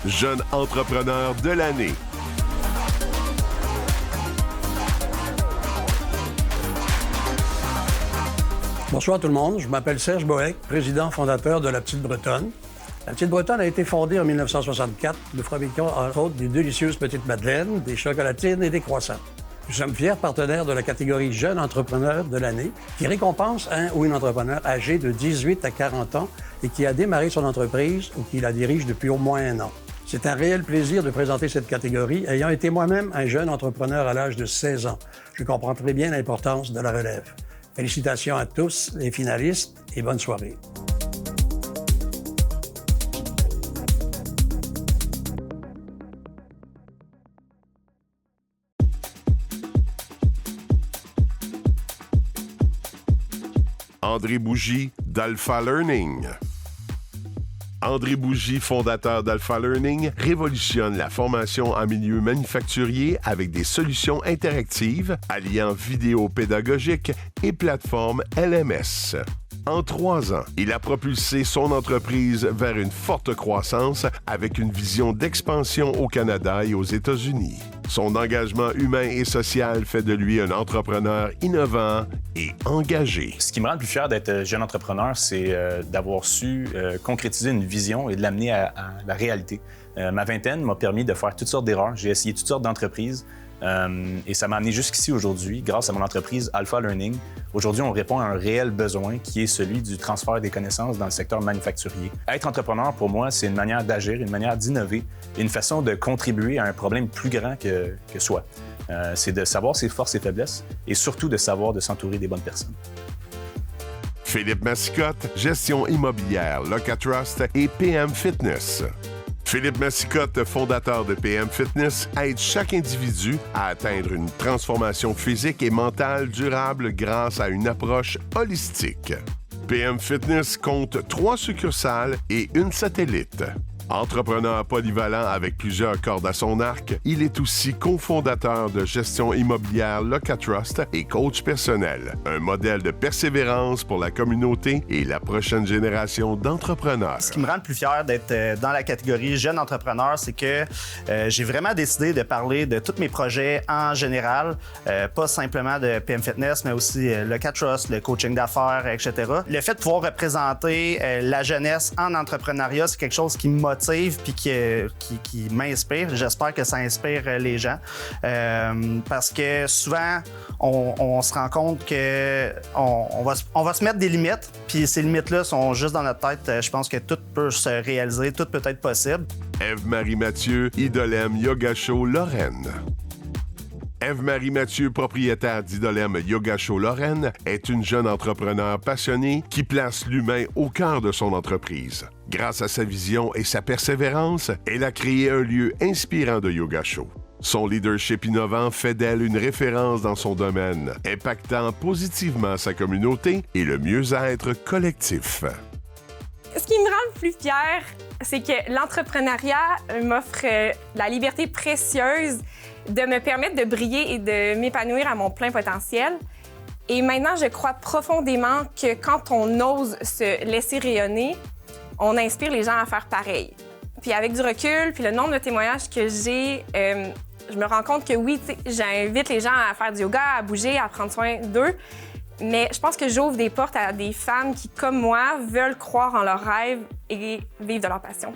Jeune entrepreneur de l'année. Bonsoir tout le monde, je m'appelle Serge Bohec, président fondateur de La Petite Bretonne. La Petite Bretonne a été fondée en 1964. Nous fabriquons entre autres des délicieuses petites madeleines, des chocolatines et des croissants. Nous sommes fiers partenaires de la catégorie Jeune entrepreneur de l'année qui récompense un ou une entrepreneur âgé de 18 à 40 ans et qui a démarré son entreprise ou qui la dirige depuis au moins un an. C'est un réel plaisir de présenter cette catégorie, ayant été moi-même un jeune entrepreneur à l'âge de 16 ans. Je comprends très bien l'importance de la relève. Félicitations à tous les finalistes et bonne soirée. André Bougie d'Alpha Learning. André Bougie, fondateur d'Alpha Learning, révolutionne la formation en milieu manufacturier avec des solutions interactives alliant vidéo pédagogique et plateforme LMS. En 3 ans, il a propulsé son entreprise vers une forte croissance avec une vision d'expansion au Canada et aux États-Unis. Son engagement humain et social fait de lui un entrepreneur innovant et engagé. Ce qui me rend le plus fier d'être jeune entrepreneur, c'est d'avoir su concrétiser une vision et de l'amener à la réalité. Ma vingtaine m'a permis de faire toutes sortes d'erreurs. J'ai essayé toutes sortes d'entreprises. Et ça m'a amené jusqu'ici aujourd'hui, grâce à mon entreprise Alpha Learning. Aujourd'hui, on répond à un réel besoin qui est celui du transfert des connaissances dans le secteur manufacturier. Être entrepreneur, pour moi, c'est une manière d'agir, une manière d'innover, une façon de contribuer à un problème plus grand que soi. C'est de savoir ses forces et faiblesses et surtout de savoir de s'entourer des bonnes personnes. Philippe Massicotte, gestion immobilière, Locatrust et PM Fitness. Philippe Massicotte, fondateur de PM Fitness, aide chaque individu à atteindre une transformation physique et mentale durable grâce à une approche holistique. PM Fitness compte 3 succursales et une satellite. Entrepreneur polyvalent avec plusieurs cordes à son arc, il est aussi cofondateur de gestion immobilière Locatrust et coach personnel. Un modèle de persévérance pour la communauté et la prochaine génération d'entrepreneurs. Ce qui me rend le plus fier d'être dans la catégorie jeune entrepreneur, c'est que j'ai vraiment décidé de parler de tous mes projets en général, pas simplement de PM Fitness, mais aussi Locatrust, le coaching d'affaires, etc. Le fait de pouvoir représenter la jeunesse en entrepreneuriat, c'est quelque chose qui me motive puis qui m'inspire. J'espère que ça inspire les gens. Parce que souvent, on se rend compte qu'on va se mettre des limites, puis ces limites-là sont juste dans notre tête. Je pense que tout peut se réaliser, tout peut être possible. Ève-Marie Mathieu, Idolem Yoga Show Lorraine. Ève-Marie Mathieu, propriétaire d'Idolem Yoga Show Lorraine, est une jeune entrepreneure passionnée qui place l'humain au cœur de son entreprise. Grâce à sa vision et sa persévérance, elle a créé un lieu inspirant de yoga show. Son leadership innovant fait d'elle une référence dans son domaine, impactant positivement sa communauté et le mieux-être collectif. Ce qui me rend le plus fière, c'est que l'entrepreneuriat m'offre la liberté précieuse de me permettre de briller et de m'épanouir à mon plein potentiel. Et maintenant, je crois profondément que quand on ose se laisser rayonner, on inspire les gens à faire pareil. Puis avec du recul, puis le nombre de témoignages que j'ai, je me rends compte que oui, j'invite les gens à faire du yoga, à bouger, à prendre soin d'eux. Mais je pense que j'ouvre des portes à des femmes qui, comme moi, veulent croire en leurs rêves et vivre de leur passion.